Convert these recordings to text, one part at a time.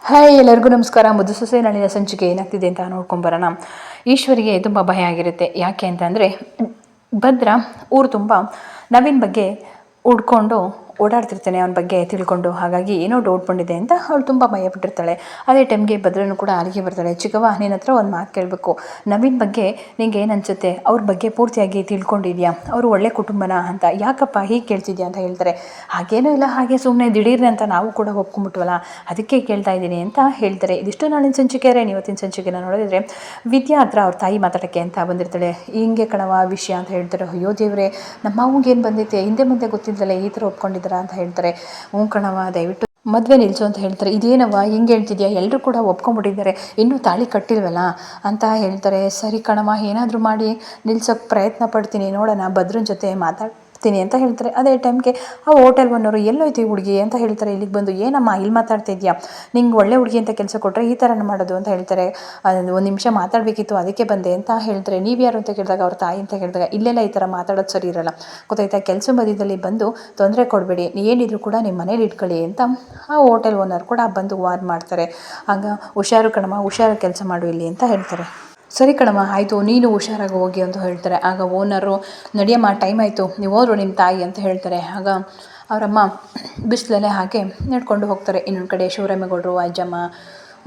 Hi, ಎಲ್ಲರಿಗೂ ನಮಸ್ಕಾರ. ಸೊಸೆ ನಾಳಿನ ಸಂಚಿಕೆ ಏನಾಗ್ತಿದೆ ಅಂತ ನೋಡ್ಕೊಂಬರೋಣ. ಈಶ್ವರಿಗೆ ತುಂಬ ಭಯ ಆಗಿರುತ್ತೆ. ಯಾಕೆ ಅಂತಂದರೆ ಭದ್ರ ಊರು ತುಂಬ ನವೀನ್ ಬಗ್ಗೆ ಹುಡ್ಕೊಂಡು ಓಡಾಡ್ತಿರ್ತಾನೆ, ಅವನ ಬಗ್ಗೆ ತಿಳ್ಕೊಂಡು. ಹಾಗಾಗಿ ಏನೋ ಡೌಟ್ ಬಂದಿದೆ ಅಂತ ಅವಳು ತುಂಬ ಭಯಪಟ್ಟಿರ್ತಾಳೆ. ಅದೇ ಟೈಮ್ಗೆ ಭದ್ರನು ಕೂಡ ಅಲ್ಲಿಗೆ ಬರ್ತಾಳೆ. ಚಿಕ್ಕವ್ವ, ನಿನ್ನ ಹತ್ರ ಒಂದು ಮಾತು ಕೇಳಬೇಕು. ನವೀನ್ ಬಗ್ಗೆ ನಿಂಗೆ ಏನು ಅನಿಸುತ್ತೆ? ಅವ್ರ ಬಗ್ಗೆ ಪೂರ್ತಿಯಾಗಿ ತಿಳ್ಕೊಂಡಿದ್ಯಾ? ಅವರು ಒಳ್ಳೆ ಕುಟುಂಬನ ಅಂತ. ಯಾಕಪ್ಪ ಹೀಗೆ ಕೇಳ್ತಿದ್ಯಾ ಅಂತ ಹೇಳ್ತಾರೆ. ಹಾಗೇನೂ ಇಲ್ಲ, ಹಾಗೆ ಸುಮ್ಮನೆ ದಿಢೀರ್ನೆ ಅಂತ ನಾವು ಕೂಡ ಒಪ್ಕೊಂಡ್ಬಿಟ್ವಲ್ಲ, ಅದಕ್ಕೆ ಕೇಳ್ತಾ ಇದ್ದೀನಿ ಅಂತ ಹೇಳ್ತಾರೆ. ಇದಿಷ್ಟು ನಾಳಿನ ಸಂಚಿಕೆ. ಇವತ್ತಿನ ಸಂಚಿಕೆನ ನೋಡಿದ್ರೆ ವಿದ್ಯಾ ಹತ್ರ ಅವ್ರ ತಾಯಿ ಮಾತಾಡೋಕ್ಕೆ ಅಂತ ಬಂದಿರ್ತಾಳೆ. ಹಿಂಗೆ ಕಣವ ವಿಷಯ ಅಂತ ಹೇಳ್ತಾರೆ. ಅಯ್ಯೋ ದೇವ್ರೆ, ನಮ್ಮ ಅವ್ಗೆ ಏನು ಬಂದೈತೆ, ಹಿಂದೆ ಮುಂದೆ ಗೊತ್ತಿದ್ದಲ್ಲ ಈ ಥರ ಒಪ್ಕೊಂಡಿದ್ದಾರೆ ಅಂತ ಹೇಳ್ತಾರೆ. ಕಣವ, ದಯವಿಟ್ಟು ಮದುವೆ ನಿಲ್ಲಿಸು ಅಂತ ಹೇಳ್ತಾರೆ. ಇದೇನವ ಹಿಂಗೆ ಹೇಳ್ತಿದ್ಯಾ? ಎಲ್ಲರೂ ಕೂಡ ಒಪ್ಕೊಂಡ್ಬಿಟ್ಟಿದ್ದಾರೆ, ಇನ್ನೂ ತಾಳಿ ಕಟ್ಟಿಲ್ವಲ್ಲ ಅಂತ ಹೇಳ್ತಾರೆ. ಸರಿ ಕಣವ, ಏನಾದರೂ ಮಾಡಿ ನಿಲ್ಸೋಕ್ಕೆ ಪ್ರಯತ್ನ ಪಡ್ತೀನಿ, ನೋಡೋಣ, ಭದ್ರನ ಜೊತೆ ಮಾತಾಡ್ತೀನಿ ಅಂತ ಹೇಳ್ತಾರೆ. ಅದೇ ಟೈಮ್ಗೆ ಆ ಹೋಟೆಲ್ ಓನರು ಎಲ್ಲೋಯ್ತು ಈ ಹುಡುಗಿ ಅಂತ ಹೇಳ್ತಾರೆ. ಇಲ್ಲಿಗೆ ಬಂದು, ಏನಮ್ಮ ಇಲ್ಲಿ ಮಾತಾಡ್ತಾ ಇದೆಯಾ? ನಿಂಗೆ ಒಳ್ಳೆ ಹುಡುಗಿ ಅಂತ ಕೆಲಸ ಕೊಟ್ಟರೆ ಈ ಥರನ ಮಾಡೋದು ಅಂತ ಹೇಳ್ತಾರೆ. ಒಂದು ನಿಮಿಷ ಮಾತಾಡಬೇಕಿತ್ತು, ಅದಕ್ಕೆ ಬಂದೆ ಅಂತ ಹೇಳ್ತಾರೆ. ನೀವು ಯಾರು ಅಂತ ಕೇಳಿದಾಗ ಅವ್ರ ತಾಯಿ ಅಂತ ಹೇಳಿದಾಗ, ಇಲ್ಲೆಲ್ಲ ಈ ಥರ ಮಾತಾಡೋದು ಸರಿ ಇರಲ್ಲ, ಗೊತ್ತಾಯ್ತಾ? ಕೆಲಸ ಮಧ್ಯದಲ್ಲಿ ಬಂದು ತೊಂದರೆ ಕೊಡಬೇಡಿ, ಏನಿದ್ರು ಕೂಡ ನಿಮ್ಮ ಮನೇಲಿ ಇಟ್ಕೊಳ್ಳಿ ಅಂತ ಆ ಹೋಟೆಲ್ ಓನರ್ ಕೂಡ ಬಂದು ವಾರ್ನ್ ಮಾಡ್ತಾರೆ. ಆಗ ಹುಷಾರು ಕಣಮ್ಮ, ಹುಷಾರು ಕೆಲಸ ಮಾಡು ಇಲ್ಲಿ ಅಂತ ಹೇಳ್ತಾರೆ. ಸರಿ ಕಣಮ್ಮ, ಆಯಿತು, ನೀನು ಹುಷಾರಾಗಿ ಹೋಗಿ ಅಂತ ಹೇಳ್ತಾರೆ. ಆಗ ಓನರು, ನಡಿಯಮ್ಮ, ಟೈಮ್ ಆಯಿತು, ನೀವು ಹೋದ್ರು ನಿಮ್ಮ ತಾಯಿ ಅಂತ ಹೇಳ್ತಾರೆ. ಆಗ ಅವರಮ್ಮ ಬಿಸಿಲಲ್ಲೇ ಹಾಕಿ ನಡ್ಕೊಂಡು ಹೋಗ್ತಾರೆ. ಇನ್ನೊಂದು ಕಡೆ ಶಿವರಾಮೇಗೌಡರು, ಅಜ್ಜಮ್ಮ,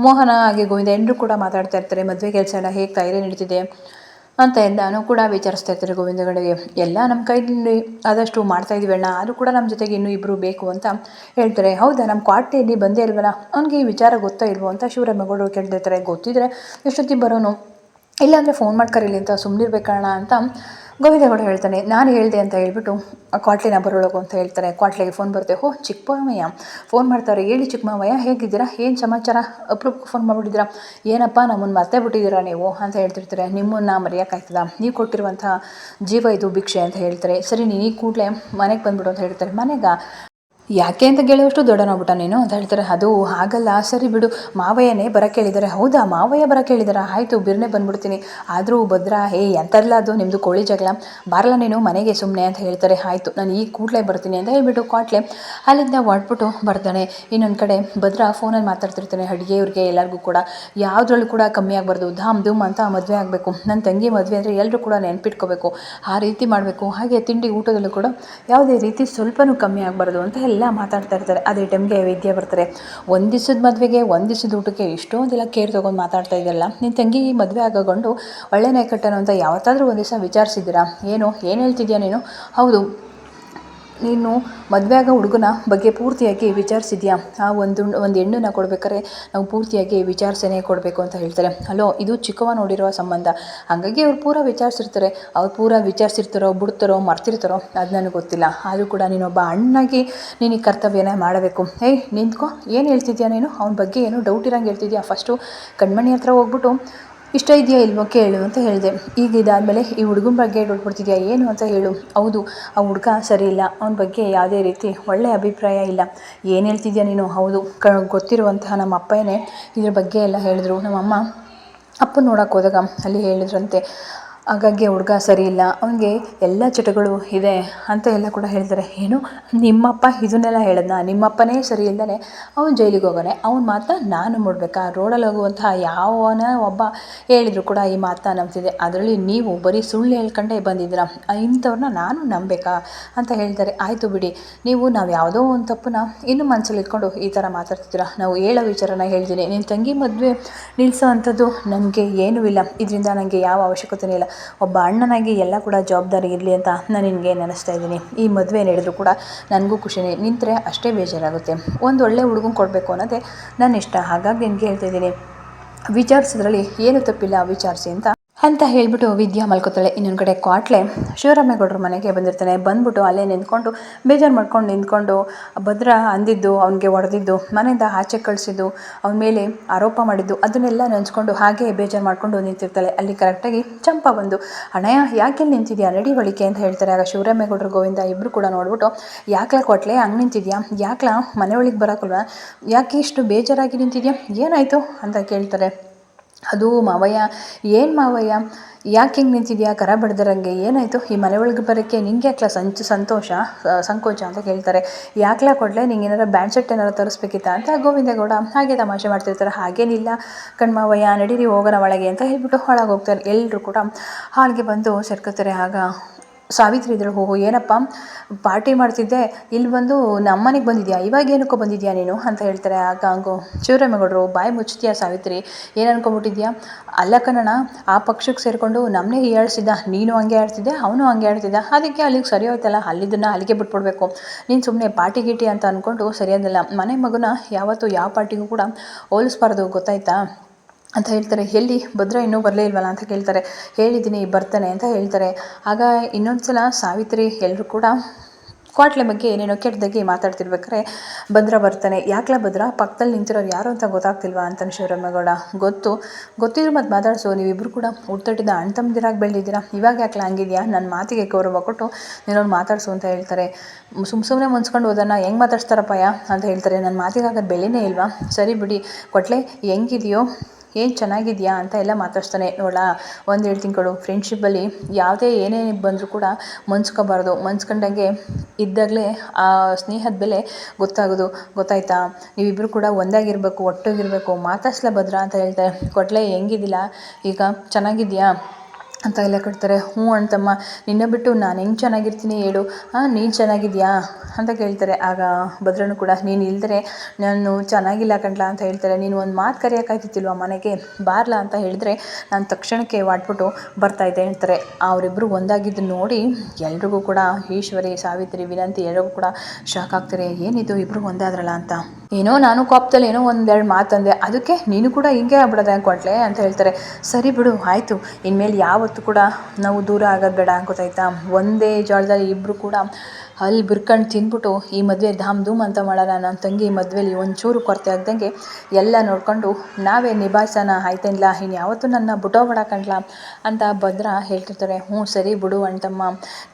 ಮೋಹನ ಹಾಗೆ ಗೋವಿಂದ ಎಲ್ಲರೂ ಕೂಡ ಮಾತಾಡ್ತಾ ಇರ್ತಾರೆ. ಮದುವೆ ಕೆಲಸ ಎಲ್ಲ ಹೇಗೆ ತಯಾರಿ ನಡೀತಿದೆ ಅಂತ ಎಲ್ಲನೂ ಕೂಡ ವಿಚಾರಿಸ್ತಾ ಇರ್ತಾರೆ ಗೋವಿಂದಗಳಿಗೆ. ಎಲ್ಲ ನಮ್ಮ ಕೈಲಿ ಆದಷ್ಟು ಮಾಡ್ತಾಯಿದ್ದೀವಿ ಅಣ್ಣ, ಆದರೂ ಕೂಡ ನಮ್ಮ ಜೊತೆಗೆ ಇನ್ನೂ ಇಬ್ಬರು ಬೇಕು ಅಂತ ಹೇಳ್ತಾರೆ. ಹೌದಾ, ನಮ್ಮ ಕ್ವಾರ್ಟರ್ಲಿ ಬಂದೇ ಇಲ್ವಲ್ಲ, ಅವ್ನಿಗೆ ಈ ವಿಚಾರ ಗೊತ್ತೋ ಇಲ್ವೋ ಅಂತ ಶಿವರಾಮೇಗೌಡರು ಕೇಳ್ತಿರ್ತಾರೆ. ಗೊತ್ತಿದ್ರೆ ಎಷ್ಟೊತ್ತಿಗೆ ಬರೋನು, ಇಲ್ಲಾಂದರೆ ಫೋನ್ ಮಾಡ್ಕರಿಲಿ ಅಂತ ಸುಮ್ಮನಿರ್ಬೇಕಣ್ಣ ಅಂತ ಗೋವಿಂದಗೌಡ ಹೇಳ್ತಾನೆ. ನಾನು ಹೇಳಿದೆ ಅಂತ ಹೇಳ್ಬಿಟ್ಟು ಕ್ವಾಟ್ಲಿನ ಬರೋಳಗು ಅಂತ ಹೇಳ್ತಾರೆ. ಕ್ವಾಟ್ಲಿಗೆ ಫೋನ್ ಬರುತ್ತೆ. ಚಿಕ್ಕ ಮಾವಯ್ಯ ಫೋನ್ ಮಾಡ್ತಾರೆ. ಹೇಳಿ ಚಿಕ್ಕ ಮಾವಯ್ಯ, ಹೇಗಿದ್ದೀರಾ, ಏನು ಸಮಾಚಾರ, ಅಪ್ರೂಪಕ್ಕೆ ಫೋನ್ ಮಾಡಿಬಿಟ್ಟಿದ್ದೀರಾ, ಏನಪ್ಪ ನಮ್ಮನ್ನು ಮರ್ತೇ ಬಿಟ್ಟಿದ್ದೀರಾ ನೀವು ಅಂತ ಹೇಳ್ತಿರ್ತಾರೆ. ನಿಮ್ಮನ್ನು ಮರೆಯೋಕ್ಕಾಗ್ತದ, ನೀವು ಕೊಟ್ಟಿರುವಂಥ ಜೀವ ಇದು ಭಿಕ್ಷೆ ಅಂತ ಹೇಳ್ತಾರೆ. ಸರಿ, ನೀನು ಈ ಕೂಡಲೇ ಮನೆಗೆ ಬಂದ್ಬಿಡು ಅಂತ ಹೇಳ್ತಾರೆ. ಮನೆಗೆ ಯಾಕೆ ಅಂತ ಕೇಳುವಷ್ಟು ದೊಡ್ಡನಾಗ್ಬಿಟ್ಟ ನೀನು ಅಂತ ಹೇಳ್ತಾರೆ. ಅದು ಹಾಗಲ್ಲ, ಸರಿ ಬಿಡು, ಮಾವಯ್ಯನೇ ಬರೋಕ್ಕೆ ಹೇಳಿದ್ದಾರೆ. ಹೌದಾ, ಮಾವಯ್ಯ ಬರೋಕ್ಕೆ ಹೇಳಿದಾರಾ? ಆಯಿತು, ಬಿರ್ನೆ ಬಂದ್ಬಿಡ್ತೀನಿ. ಆದರೂ ಭದ್ರ, ಎಂಥಲ್ಲ ಅದು ನಿಮ್ಮದು ಕೋಳಿ ಜಗಳ, ಬಾರಲ್ಲ ನೀನು ಮನೆಗೆ ಸುಮ್ಮನೆ ಅಂತ ಹೇಳ್ತಾರೆ. ಆಯಿತು, ನಾನು ಈ ಕೂಡಲೇ ಬರ್ತೀನಿ ಅಂತ ಹೇಳ್ಬಿಟ್ಟು ಕ್ವಾಟ್ಲೆ ಅಲ್ಲಿಂದ ಹೊರಟ್ಬಿಟ್ಟು ಬರ್ತಾನೆ. ಇನ್ನೊಂದು ಕಡೆ ಭದ್ರ ಫೋನಲ್ಲಿ ಮಾತಾಡ್ತಿರ್ತಾನೆ. ಅಡುಗೆಯವ್ರಿಗೆ ಎಲ್ಲರಿಗೂ ಕೂಡ ಯಾವುದ್ರಲ್ಲೂ ಕೂಡ ಕಮ್ಮಿ ಆಗಬಾರ್ದು, ಧಾಮ್ ಧೂಮ್ ಅಂತ ಮದುವೆ ಆಗಬೇಕು. ನನ್ನ ತಂಗಿ ಮದುವೆ ಅಂದರೆ ಎಲ್ಲರೂ ಕೂಡ ನೆನ್ಪಿಟ್ಕೋಬೇಕು, ಆ ರೀತಿ ಮಾಡಬೇಕು. ಹಾಗೆ ತಿಂಡಿ ಊಟದಲ್ಲೂ ಕೂಡ ಯಾವುದೇ ರೀತಿ ಸ್ವಲ್ಪನೂ ಕಮ್ಮಿ ಆಗಬಾರ್ದು ಅಂತ ಎಲ್ಲ ಮಾತಾಡ್ತಾ ಇರ್ತಾರೆ. ಅದೇ ಟೈಮ್ಗೆ ವಿದ್ಯೆ ಬರ್ತಾರೆ. ಒಂದು ದಿವಸದ ಮದುವೆಗೆ, ಒಂದು ದಿವಸದ ಊಟಕ್ಕೆ ಇಷ್ಟೊಂದೆಲ್ಲ ಕೇರ್ ತೊಗೊಂಡು ಮಾತಾಡ್ತಾ ಇದ್ದಲ್ಲ, ನಿನ್ನ ತಂಗಿ ಮದುವೆ ಆಗೋಗೊಂಡು ಒಳ್ಳೆನೇ ಕಟ್ಟನು ಅಂತ ಯಾವತ್ತಾದರೂ ಒಂದು ದಿವಸ ವಿಚಾರಿಸಿದ್ದೀರಾ? ಏನು ಹೇಳ್ತಿದ್ಯಾ ನೀನು? ಹೌದು, ನೀನು ಮದುವೆ ಆಗೋ ಹುಡುಗನ ಬಗ್ಗೆ ಪೂರ್ತಿಯಾಗಿ ವಿಚಾರಿಸಿದ್ಯಾ? ಆ ಒಂದು ಹೆಣ್ಣನ್ನು ಕೊಡ್ಬೇಕಾದ್ರೆ ನಾವು ಪೂರ್ತಿಯಾಗಿ ವಿಚಾರಿಸೇ ಕೊಡಬೇಕು ಅಂತ ಹೇಳ್ತಾರೆ. ಹಲೋ, ಇದು ಚಿಕ್ಕವ ನೋಡಿರೋ ಸಂಬಂಧ, ಹಾಗಾಗಿ ಅವ್ರು ಪೂರ ವಿಚಾರಿಸಿರ್ತಾರೆ. ಅವ್ರು ಪೂರ ವಿಚಾರಿಸಿರ್ತಾರೋ, ಬಿಡ್ತಾರೋ, ಮರ್ತಿರ್ತಾರೋ ಅದು ನನಗೆ ಗೊತ್ತಿಲ್ಲ. ಆದರೂ ಕೂಡ ನೀನೊಬ್ಬ ಅಣ್ಣಾಗಿ ನೀನು ಈ ಕರ್ತವ್ಯನ ಮಾಡಬೇಕು. ನಿಂತ್ಕೊ, ಏನು ಹೇಳ್ತಿದ್ಯಾ ನೀನು? ಅವನ ಬಗ್ಗೆ ಏನೋ ಡೌಟ್ ಇರೋಂಗೆ ಹೇಳ್ತಿದ್ಯಾ? ಫಸ್ಟು ಕಣ್ಮಣಿ ಹತ್ರ ಹೋಗ್ಬಿಟ್ಟು ಇಷ್ಟ ಇದೆಯಾ ಇಲ್ವೋ ಕೇಳು ಅಂತ ಹೇಳಿದೆ. ಈಗ ಇದಾದಮೇಲೆ ಈ ಹುಡುಗನ ಬಗ್ಗೆ ಡೌಟ್ ಏನು ಅಂತ ಹೇಳು. ಹೌದು, ಆ ಹುಡುಗ ಸರಿ ಇಲ್ಲ, ಅವನ ಬಗ್ಗೆ ಯಾವುದೇ ರೀತಿ ಒಳ್ಳೆಯ ಅಭಿಪ್ರಾಯ ಇಲ್ಲ. ಏನು ಹೇಳ್ತಿದ್ಯಾ ನೀನು? ಹೌದು, ಗೊತ್ತಿರುವಂತಹ ನಮ್ಮ ಅಪ್ಪನೇ ಇದ್ರ ಬಗ್ಗೆ ಎಲ್ಲ ಹೇಳಿದ್ರು. ನಮ್ಮಮ್ಮ ಅಪ್ಪನ ನೋಡೋಕೆ ಹೋದಾಗ ಅಲ್ಲಿ ಹೇಳಿದ್ರಂತೆ. ಹಾಗಾಗಿ ಹುಡುಗ ಸರಿ ಇಲ್ಲ, ಅವನಿಗೆ ಎಲ್ಲ ಚಟಗಳು ಇದೆ ಅಂತ ಎಲ್ಲ ಕೂಡ ಹೇಳ್ತಾರೆ. ಏನು, ನಿಮ್ಮಪ್ಪ ಇದನ್ನೆಲ್ಲ ಹೇಳಿದ್ನ? ನಿಮ್ಮಪ್ಪನೇ ಸರಿ ಇಲ್ಲದೇ ಅವನು ಜೈಲಿಗೆ ಹೋಗೋನೆ, ಅವನ ಮಾತನ್ನ ನಾನು ಮುಡ್ಬೇಕಾ? ರೋಡಲ್ಲಿ ಹೋಗುವಂತಹ ಯಾವನ ಒಬ್ಬ ಹೇಳಿದ್ರು ಕೂಡ ಈ ಮಾತನ್ನ ನಂಬ್ತಿದ್ದೆ, ಅದರಲ್ಲಿ ನೀವು ಬರೀ ಸುಳ್ಳು ಹೇಳ್ಕೊಂಡೇ ಬಂದಿದ್ದೀರಾ, ಇಂಥವ್ರನ್ನ ನಾನು ನಂಬಬೇಕಾ ಅಂತ ಹೇಳ್ತಾರೆ. ಆಯಿತು ಬಿಡಿ, ನಾವು ಯಾವುದೋ ಒಂದು ತಪ್ಪನ್ನ ಇನ್ನೂ ಮನಸ್ಸಲ್ಲಿ ಇಟ್ಕೊಂಡು ಈ ಥರ ಮಾತಾಡ್ತಿದ್ದೀರಾ. ನಾವು ಹೇಳೋ ವಿಚಾರನ ಹೇಳ್ತೀನಿ. ನಿನ್ನ ತಂಗಿ ಮದುವೆ ನಿಲ್ಲಿಸೋ ಅಂಥದ್ದು ನನಗೆ ಏನೂ ಇಲ್ಲ, ಇದರಿಂದ ನನಗೆ ಯಾವ ಅವಶ್ಯಕತೆಯೂ ಇಲ್ಲ. ಒಬ್ಬ ಅಣ್ಣನಾಗಿ ಎಲ್ಲ ಕೂಡ ಜವಾಬ್ದಾರಿ ಇರಲಿ ಅಂತ ನಾನು ನಿನಗೆ ನೆನೆಸ್ತಾ ಇದ್ದೀನಿ. ಈ ಮದುವೆ ನಡೆದರೂ ಕೂಡ ನನಗೂ ಖುಷಿನೇ, ನಿಂತರೆ ಅಷ್ಟೇ ಬೇಜಾರಾಗುತ್ತೆ. ಒಂದು ಒಳ್ಳೆ ಹುಡುಗನ ಕೊಡಬೇಕು ಅನ್ನೋದೇ ನನ್ನ ಇಷ್ಟ. ಹಾಗಾಗಿ ನಿನಗೆ ಹೇಳ್ತಾಯಿದ್ದೀನಿ, ವಿಚಾರಿಸಿದ್ರಲ್ಲಿ ಏನು ತಪ್ಪಿಲ್ಲ, ವಿಚಾರಿಸಿ ಅಂತ ಹೇಳ್ಬಿಟ್ಟು ವಿದ್ಯಾ ಮಲ್ಕೋತಾಳೆ. ಇನ್ನೊಂದು ಕಡೆ ಕ್ವಾಟ್ಲೆ ಶಿವರಾಮೇಗೌಡರ ಮನೆಗೆ ಬಂದಿರ್ತಾನೆ. ಬಂದ್ಬಿಟ್ಟು ಅಲ್ಲೇ ನಿಂತ್ಕೊಂಡು ಬೇಜಾರು ಮಾಡ್ಕೊಂಡು ನಿಂತ್ಕೊಂಡು ಭದ್ರ ಅಂದಿದ್ದು, ಅವನಿಗೆ ಹೊಡೆದಿದ್ದು, ಮನೆಯಿಂದ ಆಚೆ ಕಳಿಸಿದ್ದು, ಅವನ ಮೇಲೆ ಆರೋಪ ಮಾಡಿದ್ದು, ಅದನ್ನೆಲ್ಲ ನೆನೆಸ್ಕೊಂಡು ಹಾಗೆ ಬೇಜಾರು ಮಾಡ್ಕೊಂಡು ನಿಂತಿರ್ತಾಳೆ. ಅಲ್ಲಿ ಕರೆಕ್ಟಾಗಿ ಚಂಪಾ ಬಂದು, ಅಣ್ಣಯ್ಯ ಯಾಕೆ ನಿಂತಿದ್ಯಾ, ನಡಿ ಒಳಿಕೆ ಅಂತ ಹೇಳ್ತಾರೆ. ಆಗ ಶಿವರಾಮೇಗೌಡರು ಗೋವಿಂದ ಇಬ್ಬರು ಕೂಡ ನೋಡ್ಬಿಟ್ಟು, ಯಾಕ್ಲಾ ಕ್ವಾಟ್ಲೆ ಹಂಗೆ ನಿಂತಿದ್ಯಾ, ಯಾಕ್ಲಾ ಮನೆ ಒಳಗೆ ಬರೋಕ್ಕಲ್ವ, ಯಾಕೆ ಇಷ್ಟು ಬೇಜಾರಾಗಿ ನಿಂತಿದ್ಯಾ, ಏನಾಯಿತು ಅಂತ ಕೇಳ್ತಾರೆ. ಅದು ಮಾವಯ್ಯ, ಏನು ಮಾವಯ್ಯ ಯಾಕೆ ಹಿಂಗೆ ನಿಂತಿದ್ಯಾ ಕರ ಬಡ್ದರಂಗೆ, ಏನಾಯಿತು ಈ ಮನೆ ಒಳಗೆ ಬರೋಕ್ಕೆ ನಿಂಗೆ ಯಾಕ್ಲ ಸಂಕೋಚ ಅಂತ ಕೇಳ್ತಾರೆ. ಯಾಕ್ಲ ಕೊಡಲೆ ನಿಂಗೆ ಏನಾರು ಬ್ಯಾಂಡ್ ಸೆಟ್ ಏನಾರು ತರಿಸ್ಬೇಕಿತ್ತಾ ಅಂತ ಗೋವಿಂದೇಗೌಡ ಹಾಗೆ ತಮಾಷೆ ಮಾಡ್ತಿರ್ತಾರೆ. ಹಾಗೇನಿಲ್ಲ ಕಣ್ಮಾವಯ್ಯ, ನಡೀರಿ ಹೋಗೋಣ ಒಳಗೆ ಅಂತ ಹೇಳ್ಬಿಟ್ಟು ಒಳಗೆ ಹೋಗ್ತಾರೆ. ಎಲ್ಲರೂ ಕೂಡ ಹಾಲ್ಗೆ ಬಂದು ಸೇರ್ಕೋತಾರೆ. ಆಗ ಸಾವಿತ್ರಿ ಇದ್ರು, ಓಹೋ ಏನಪ್ಪ ಪಾರ್ಟಿ ಮಾಡ್ತಿದ್ದೆ, ಇಲ್ಲಿ ಬಂದು ನಮ್ಮನೆಗೆ ಬಂದಿದ್ಯಾ, ಇವಾಗ ಏನಕ್ಕೋ ಬಂದಿದ್ಯಾ ನೀನು ಅಂತ ಹೇಳ್ತಾರೆ. ಆಗ ಹಂಗು ಶಿವರಾಮೇಗೌಡರು, ಬಾಯಿ ಮುಚ್ತೀಯಾ ಸಾವಿತ್ರಿ, ಏನು ಅನ್ಕೊಂಬಿಟ್ಟಿದ್ಯಾ, ಅಲ್ಲ ಕಣಣ್ಣ ಆ ಪಕ್ಷಕ್ಕೆ ಸೇರಿಕೊಂಡು ನಮ್ಮನ್ನೇ ಹೀಯಾಳಿಸಿದ್ದ, ನೀನು ಹಂಗೆ ಆಡ್ತಿದ್ದೆ ಅವನು ಹಂಗೆ ಆಡ್ತಿದ್ದ, ಅದಕ್ಕೆ ಅಲ್ಲಿಗೆ ಸರಿ ಹೋಯ್ತಲ್ಲ, ಅಲ್ಲಿದ್ದನ್ನು ಅಲ್ಲಿಗೆ ಬಿಟ್ಬಿಡ್ಬೇಕು, ನೀನು ಸುಮ್ಮನೆ ಪಾರ್ಟಿ ಗೀಟಿ ಅಂತ ಅಂದ್ಕೊಂಡು ಸರಿಯಾದಲ್ಲ, ಮನೆ ಮಗನ ಯಾವತ್ತೂ ಯಾವ ಪಾರ್ಟಿಗೂ ಕೂಡ ಹೋಲಿಸ್ಬಾರ್ದು ಗೊತ್ತಾಯ್ತಾ ಅಂತ ಹೇಳ್ತಾರೆ. ಎಲ್ಲಿ ಭದ್ರ ಇನ್ನೂ ಬರಲೇ ಇಲ್ವಲ್ಲ ಅಂತ ಕೇಳ್ತಾರೆ. ಹೇಳಿದ್ದೀನಿ ಬರ್ತಾನೆ ಅಂತ ಹೇಳ್ತಾರೆ. ಆಗ ಇನ್ನೊಂದು ಸಲ ಸಾವಿತ್ರಿ ಎಲ್ಲರೂ ಕೂಡ ಕ್ವಾಟ್ಲೆ ಬಗ್ಗೆ ಏನೇನೋ ಕೆಟ್ಟದಾಗಿ ಮಾತಾಡ್ತಿರ್ಬೇಕಾರೆ ಭದ್ರ ಬರ್ತಾನೆ. ಯಾಕ್ಲ ಭದ್ರ ಪಕ್ಕದಲ್ಲಿ ನಿಂತಿರೋರು ಯಾರು ಅಂತ ಗೊತ್ತಾಗ್ತಿಲ್ವಾ ಅಂತಾನೆ ಶಿವರಾಮೇಗೌಡ. ಗೊತ್ತಿದ್ರು ಮತ್ತು ಮಾತಾಡಿಸು, ನೀವಿಬ್ಬರು ಕೂಡ ಹುಟ್ಟುತ್ತಟ್ಟಿದ ಅಣ್ಣ ತಮ್ಮದಿರಾಗಿ ಬೆಳೆದಿದ್ದೀರಾ, ಇವಾಗ ಯಾಕ್ಲ ಹಂಗಿದ್ಯಾ, ನನ್ನ ಮಾತಿಗೆ ಗೌರವ ಕೊಟ್ಟು ನೀನವ್ರು ಮಾತಾಡಿಸು ಅಂತ ಹೇಳ್ತಾರೆ. ಸುಮ್ಮನೆ ಮುನ್ಸ್ಕೊಂಡು ಹೋದನ್ನ ಹೆಂಗೆ ಮಾತಾಡ್ಸ್ತಾರಪ್ಪಯ್ಯ ಅಂತ ಹೇಳ್ತಾರೆ. ನನ್ನ ಮಾತಿಗಾಗದು ಬೆಲೆನೇ ಇಲ್ವಾ, ಸರಿ ಬಿಡಿ ಕೊಟ್ಲೆ ಹೆಂಗಿದೆಯೋ, ಏನು ಚೆನ್ನಾಗಿದೆಯಾ ಅಂತ ಎಲ್ಲ ಮಾತಾಡ್ಸ್ತಾನೆ. ನೋಡಾ ಒಂದು ಹೇಳ್ತೀನಿ ಕೊಡು, ಫ್ರೆಂಡ್ಶಿಪ್ಪಲ್ಲಿ ಯಾವುದೇ ಏನೇ ಬಂದರೂ ಕೂಡ ಮನ್ಸ್ಕೋಬಾರ್ದು, ಮನ್ಸ್ಕೊಂಡಂಗೆ ಇದ್ದಾಗಲೇ ಆ ಸ್ನೇಹದ ಬೆಲೆ ಗೊತ್ತಾಗೋದು ಗೊತ್ತಾಯ್ತಾ, ನೀವಿಬ್ಬರು ಕೂಡ ಒಂದಾಗಿರಬೇಕು, ಒಟ್ಟಾಗಿರಬೇಕು, ಮಾತಾಡ್ಸ್ಲಾ ಭದ್ರ ಅಂತ ಹೇಳ್ತಾರೆ. ಕೊಟ್ಲೆ ಹೆಂಗಿದ್ದಿಲ್ಲ ಈಗ, ಚೆನ್ನಾಗಿದೆಯಾ ಅಂತ ಎಲ್ಲ ಕಟ್ತಾರೆ. ಹ್ಞೂ ಅಣ್ತಮ್ಮ, ನಿನ್ನ ಬಿಟ್ಟು ನಾನು ಹೆಂಗೆ ಚೆನ್ನಾಗಿರ್ತೀನಿ ಹೇಳು, ನೀನು ಚೆನ್ನಾಗಿದೆಯಾ ಅಂತ ಕೇಳ್ತಾರೆ. ಆಗ ಭದ್ರನು ಕೂಡ, ನೀನು ಇಲ್ದರೆ ನಾನು ಚೆನ್ನಾಗಿಲ್ಲ ಕಣ್ಲ ಅಂತ ಹೇಳ್ತಾರೆ. ನೀನು ಒಂದು ಮಾತು ಕರೆಯೋಕ್ಕಾಗ್ತಿಲ್ವ ಮನೆಗೆ ಬಾರ್ಲಾ ಅಂತ ಹೇಳಿದ್ರೆ ನಾನು ತಕ್ಷಣಕ್ಕೆ ವಾಟ್ಬಿಟ್ಟು ಬರ್ತಾಯಿದ್ದೆ ಹೇಳ್ತಾರೆ. ಅವರಿಬ್ಬರು ಒಂದಾಗಿದ್ದು ನೋಡಿ ಎಲ್ರಿಗೂ ಕೂಡ ಈಶ್ವರಿ, ಸಾವಿತ್ರಿ, ವಿನಂತಿ ಎಲ್ರಿಗೂ ಕೂಡ ಶಾಕ್ ಆಗ್ತಾರೆ. ಏನಿದು ಇಬ್ಬರು ಒಂದಾದ್ರಲ್ಲ ಅಂತ. ಏನೋ ನಾನು ಕೋಪದಲ್ಲಿ ಏನೋ ಒಂದೆರಡು ಮಾತಂದೆ, ಅದಕ್ಕೆ ನೀನು ಕೂಡ ಹಿಂಗೆ ಆಗ್ಬಿಡೋದೆ ಕೊಟ್ಲೆ ಅಂತ ಹೇಳ್ತಾರೆ. ಸರಿ ಬಿಡು ಆಯಿತು, ಇನ್ಮೇಲೆ ಯಾವತ್ತೂ ಕೂಡ ನಾವು ದೂರ ಆಗೋದು ಬೇಡ ಗೊತ್ತಾಯ್ತಾ, ಒಂದೇ ಜಾಗದಲ್ಲಿ ಇಬ್ಬರು ಕೂಡ ಅಲ್ಲಿ ಬಿರ್ಕೊಂಡು ತಿಂದ್ಬಿಟ್ಟು ಈ ಮದುವೆ ಧಾಮ್ ಧೂಮ್ ಅಂತ ಮಾಡೋಣ, ನನ್ನ ತಂಗಿ ಮದುವೆಲಿ ಒಂಚೂರು ಕೊರತೆ ಆಗ್ದಂಗೆ ಎಲ್ಲ ನೋಡ್ಕೊಂಡು ನಾವೇ ನಿಭಾಯಿಸೋಣ ಆಯ್ತೇನಿಲ್ಲ, ಇನ್ನು ಯಾವತ್ತೂ ನನ್ನ ಬಿಟ್ಟೋಗ್ಬೇಡ ಕಣ್ಲ ಅಂತ ಭದ್ರ ಹೇಳ್ತಿರ್ತಾರೆ. ಹ್ಞೂ ಸರಿ ಬಿಡು ಅಣ್ತಮ್ಮ,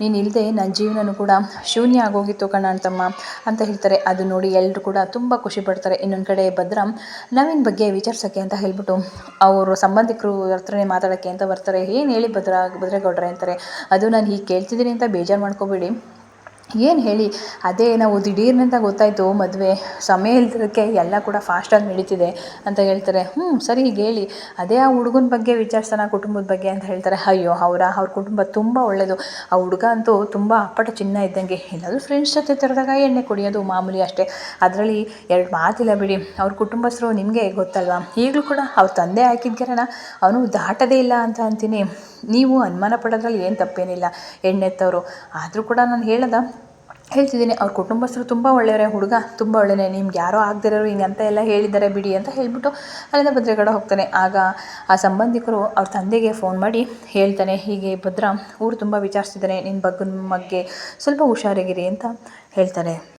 ನೀನು ಇಲ್ಲದೆ ನನ್ನ ಜೀವನನೂ ಕೂಡ ಶೂನ್ಯ ಆಗೋಗಿತ್ತು ಕಣ ಅಣ್ತಮ್ಮ ಅಂತ ಹೇಳ್ತಾರೆ. ಅದು ನೋಡಿ ಎಲ್ಲರೂ ಕೂಡ ತುಂಬ ಖುಷಿ ಪಡ್ತಾರೆ. ಇನ್ನೊಂದು ಕಡೆ ಭದ್ರ ನವೀನ್ ಬಗ್ಗೆ ವಿಚಾರಿಸೋಕ್ಕೆ ಅಂತ ಹೇಳ್ಬಿಟ್ಟು ಅವರು ಸಂಬಂಧಿಕರು ಹತ್ರನೇ ಮಾತಾಡೋಕ್ಕೆ ಅಂತ ಬರ್ತಾರೆ. ಏನು ಹೇಳಿ ಭದ್ರೇಗೌಡ್ರೆ ಅಂತಾರೆ. ಅದು ನಾನು ಹೀಗೆ ಕೇಳ್ತಿದ್ದೀನಿ ಅಂತ ಬೇಜಾರು ಮಾಡ್ಕೋಬೇಡಿ, ಏನು ಹೇಳಿ, ಅದೇ ನಾವು ದಿಢೀರ್ನಂತ ಗೊತ್ತಾಯಿತು ಮದುವೆ, ಸಮಯ ಇಲ್ದಿರೋಕ್ಕೆ ಎಲ್ಲ ಕೂಡ ಫಾಸ್ಟಾಗಿ ನಡೀತಿದೆ ಅಂತ ಹೇಳ್ತಾರೆ. ಸರಿ ಹೀಗೆ ಹೇಳಿ, ಅದೇ ಆ ಹುಡುಗನ ಬಗ್ಗೆ ವಿಚಾರಿಸೋಣ ಕುಟುಂಬದ ಬಗ್ಗೆ ಅಂತ ಹೇಳ್ತಾರೆ. ಅಯ್ಯೋ ಅವ್ರ ಕುಟುಂಬ ತುಂಬ ಒಳ್ಳೆಯದು, ಆ ಹುಡುಗ ಅಂತೂ ತುಂಬ ಅಪ್ಪಟ ಚಿನ್ನ ಇದ್ದಂಗೆ, ಎಲ್ಲಾದರೂ ಫ್ರೆಂಡ್ಸ್ ಜೊತೆ ತೆರೆದಾಗ ಎಣ್ಣೆ ಕುಡಿಯೋದು ಮಾಮೂಲಿ ಅಷ್ಟೇ, ಅದರಲ್ಲಿ ಎರಡು ಮಾತಿಲ್ಲ ಬಿಡಿ. ಅವ್ರ ಕುಟುಂಬಸ್ಥರು ನಿಮಗೆ ಗೊತ್ತಲ್ವಾ, ಈಗಲೂ ಕೂಡ ಅವ್ರ ತಂದೆ ಹಾಕಿದ್ಗೆರನ ಅವನು ದಾಟದೇ ಇಲ್ಲ ಅಂತ ಅಂತೀನಿ. ನೀವು ಅನುಮಾನ ಪಡೋದ್ರಲ್ಲಿ ಏನು ತಪ್ಪೇನಿಲ್ಲ, ಎಣ್ಣೆತ್ತವರು ಆದರೂ ಕೂಡ ನಾನು ಹೇಳ್ತಿದ್ದೀನಿ, ಅವ್ರ ಕುಟುಂಬಸ್ಥರು ತುಂಬ ಒಳ್ಳೆಯವರೇ, ಹುಡುಗ ತುಂಬ ಒಳ್ಳೆಯೇ, ನಿಮ್ಗೆ ಯಾರೋ ಆಗದಿರೋರು ಹಿಂಗಂತ ಎಲ್ಲ ಹೇಳಿದ್ದಾರೆ ಬಿಡಿ ಅಂತ ಹೇಳ್ಬಿಟ್ಟು ಅಲ್ಲಿಂದ ಭದ್ರೇಗೌಡ ಹೋಗ್ತಾನೆ. ಆಗ ಆ ಸಂಬಂಧಿಕರು ಅವ್ರ ತಂದೆಗೆ ಫೋನ್ ಮಾಡಿ ಹೇಳ್ತಾನೆ, ಹೀಗೆ ಭದ್ರ ಊರು ತುಂಬ ವಿಚಾರಿಸ್ತಿದ್ದಾನೆ, ನಿನ್ನ ಬಗ್ಗೆ ಸ್ವಲ್ಪ ಹುಷಾರಾಗಿರಿ ಅಂತ ಹೇಳ್ತಾರೆ.